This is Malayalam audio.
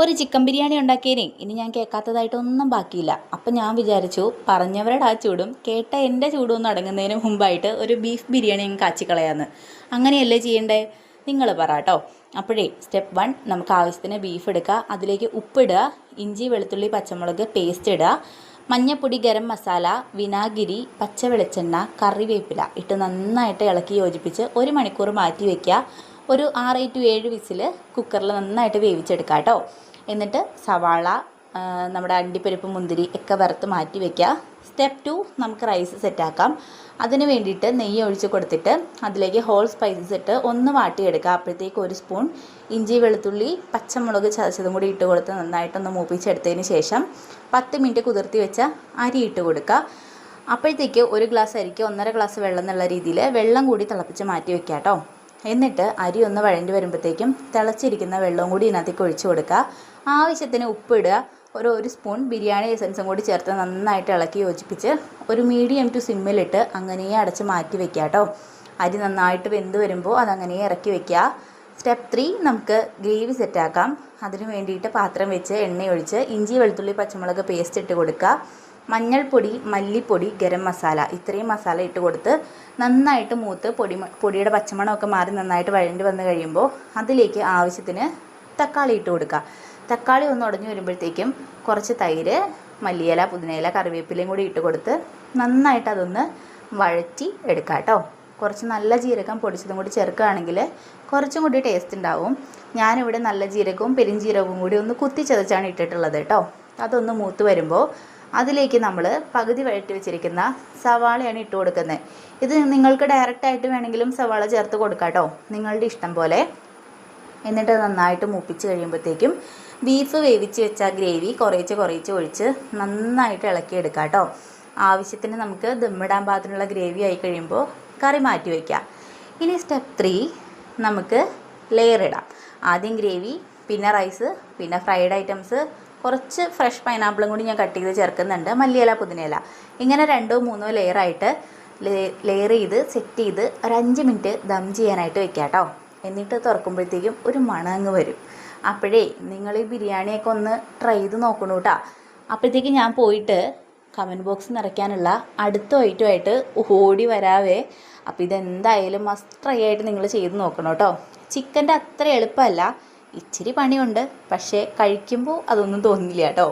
ഒരു ചിക്കൻ ബിരിയാണി ഉണ്ടാക്കിയതിനെ ഇനി ഞാൻ കേൾക്കാത്തതായിട്ടൊന്നും ബാക്കിയില്ല. അപ്പം ഞാൻ വിചാരിച്ചു പറഞ്ഞവരുടെ ആ ചൂടും കേട്ട എൻ്റെ ചൂടും ഒന്ന് അടങ്ങുന്നതിന് മുമ്പായിട്ട് ഒരു ബീഫ് ബിരിയാണി അങ്ങ് കാച്ചിക്കളയാന്ന്. അങ്ങനെയല്ലേ ചെയ്യണ്ടേ? നിങ്ങൾ പറ കേട്ടോ. അപ്പോഴേ സ്റ്റെപ്പ് 1, നമുക്ക് ആവശ്യത്തിന് ബീഫ് എടുക്കുക, അതിലേക്ക് ഉപ്പിടുക, ഇഞ്ചി വെളുത്തുള്ളി പച്ചമുളക് പേസ്റ്റ് ഇടുക, മഞ്ഞൾപ്പൊടി, ഗരം മസാല, വിനാഗിരി, പച്ച വെളിച്ചെണ്ണ, കറിവേപ്പില ഇട്ട് നന്നായിട്ട് ഇളക്കി യോജിപ്പിച്ച് 1 മണിക്കൂർ മാറ്റി വയ്ക്കുക. ഒരു 6 to 7 വിസിൽ കുക്കറിൽ നന്നായിട്ട് വേവിച്ചെടുക്കുക കേട്ടോ. എന്നിട്ട് സവാള, നമ്മുടെ അണ്ടിപ്പരിപ്പ്, മുന്തിരി ഒക്കെ വറുത്ത് മാറ്റി വയ്ക്കുക. സ്റ്റെപ്പ് 2, നമുക്ക് റൈസ് സെറ്റാക്കാം. അതിന് വേണ്ടിയിട്ട് നെയ്യ് ഒഴിച്ച് കൊടുത്തിട്ട് അതിലേക്ക് ഹോൾ സ്പൈസസ് ഇട്ട് ഒന്ന് വാട്ടിയെടുക്കുക. അപ്പോഴത്തേക്ക് 1 സ്പൂൺ ഇഞ്ചി വെളുത്തുള്ളി പച്ചമുളക് ചതച്ചതും കൂടി ഇട്ട് കൊടുത്ത് നന്നായിട്ടൊന്ന് മൂപ്പിച്ചെടുത്തതിന് ശേഷം 10 മിനിറ്റ് കുതിർത്തി വെച്ച അരി ഇട്ട് കൊടുക്കുക. അപ്പോഴത്തേക്ക് 1 ഗ്ലാസ് അരിക്ക് 1.5 ഗ്ലാസ് വെള്ളം എന്നുള്ള രീതിയിൽ വെള്ളം കൂടി തിളപ്പിച്ച് മാറ്റി വയ്ക്കുക കേട്ടോ. എന്നിട്ട് അരി ഒന്ന് വഴണ്ടി വരുമ്പോഴത്തേക്കും തിളച്ചിരിക്കുന്ന വെള്ളവും കൂടി ഇതിനകത്തേക്ക് ഒഴിച്ച് കൊടുക്കുക. ആവശ്യത്തിന് ഉപ്പിടുക. 1 സ്പൂൺ ബിരിയാണി എസൻസും കൂടി ചേർത്ത് നന്നായിട്ട് ഇളക്കി യോജിപ്പിച്ച് ഒരു മീഡിയം ടു സിമ്മിലിട്ട് അങ്ങനെ അടച്ച് മാറ്റി വയ്ക്കുക കേട്ടോ. അരി നന്നായിട്ട് വെന്ത് വരുമ്പോൾ അതങ്ങനെ ഇറക്കി വയ്ക്കുക. സ്റ്റെപ്പ് 3, നമുക്ക് ഗ്രേവി സെറ്റാക്കാം. അതിന് വേണ്ടിയിട്ട് പാത്രം വെച്ച് എണ്ണയൊഴിച്ച് ഇഞ്ചി വെളുത്തുള്ളി പച്ചമുളക് പേസ്റ്റ് ഇട്ട് കൊടുക്കുക. മഞ്ഞൾപ്പൊടി, മല്ലിപ്പൊടി, ഗരം മസാല ഇത്രയും മസാല ഇട്ട് കൊടുത്ത് നന്നായിട്ട് മൂത്ത് പൊടിയുടെ പച്ചമണമൊക്കെ മാറി നന്നായിട്ട് വഴണ്ടി വന്ന് കഴിയുമ്പോൾ അതിലേക്ക് ആവശ്യത്തിന് തക്കാളി ഇട്ട് കൊടുക്കുക. തക്കാളി ഒന്ന് ഉടഞ്ഞു വരുമ്പോഴത്തേക്കും കുറച്ച് തൈര്, മല്ലിയില, പുതിനയില, കറിവേപ്പിലയും കൂടി ഇട്ട് കൊടുത്ത് നന്നായിട്ട് അതൊന്ന് വഴറ്റി എടുക്കുക കേട്ടോ. കുറച്ച് നല്ല ജീരകം പൊടിച്ചതും കൂടി ചേർക്കുകയാണെങ്കിൽ കുറച്ചും കൂടി ടേസ്റ്റ് ഉണ്ടാവും. ഞാനിവിടെ നല്ല ജീരകവും പെരിഞ്ജീരകവും കൂടി ഒന്ന് കുത്തിച്ചതച്ചാണ് ഇട്ടിട്ടുള്ളത് കേട്ടോ. അതൊന്ന് മൂത്ത് വരുമ്പോൾ അതിലേക്ക് നമ്മൾ പകുതി വഴറ്റി വെച്ചിരിക്കുന്ന സവാളയാണ് ഇട്ട് കൊടുക്കുന്നത്. ഇത് നിങ്ങൾക്ക് ഡയറക്റ്റായിട്ട് വേണമെങ്കിലും സവാള ചേർത്ത് കൊടുക്കാം കേട്ടോ, നിങ്ങളുടെ ഇഷ്ടം പോലെ. എന്നിട്ട് നന്നായിട്ട് മൂപ്പിച്ച് കഴിയുമ്പോഴത്തേക്കും ബീഫ് വേവിച്ച് വെച്ച ഗ്രേവി കുറേച്ച് ഒഴിച്ച് നന്നായിട്ട് ഇളക്കിയെടുക്കാം കേട്ടോ. ആവശ്യത്തിന് നമുക്ക് ദമ്മിടാൻ പാകത്തിനുള്ള ഗ്രേവി ആയി കഴിയുമ്പോൾ കറി മാറ്റി വയ്ക്കാം. ഇനി സ്റ്റെപ്പ് 3, നമുക്ക് ലെയർ ഇടാം. ആദ്യം ഗ്രേവി, പിന്നെ റൈസ്, പിന്നെ ഫ്രൈഡ് ഐറ്റംസ്, കുറച്ച് ഫ്രഷ് പൈനാപ്പിളും കൂടി ഞാൻ കട്ട് ചെയ്ത് ചേർക്കുന്നുണ്ട്, മല്ലിയില, പുതിനയില. ഇങ്ങനെ 2-3 ലെയറായിട്ട് ലെയർ ചെയ്ത് സെറ്റ് ചെയ്ത് ഒരു 5 മിനിറ്റ് ദം ചെയ്യാനായിട്ട് വെക്കാം കേട്ടോ. എന്നിട്ട് തുറക്കുമ്പോഴത്തേക്കും ഒരു മണങ്ങ് വരും. അപ്പോഴേ നിങ്ങൾ ഈ ബിരിയാണിയൊക്കെ ഒന്ന് ട്രൈ ചെയ്ത് നോക്കണു കേട്ടോ. അപ്പോഴത്തേക്ക് ഞാൻ പോയിട്ട് കമൻറ്റ് ബോക്സ് നിറയ്ക്കാനുള്ള അടുത്ത ഐറ്റമായിട്ട് ഓടി വരാവേ. അപ്പോൾ ഇതെന്തായാലും മസ്റ്റ് ട്രൈ ആയിട്ട് നിങ്ങൾ ചെയ്ത് നോക്കണം കേട്ടോ. ചിക്കൻ്റെ അത്ര എളുപ്പമല്ല, ഇച്ചിരി പണിയുണ്ട്, പക്ഷേ കഴിക്കുമ്പോൾ അതൊന്നും തോന്നില്ല കേട്ടോ.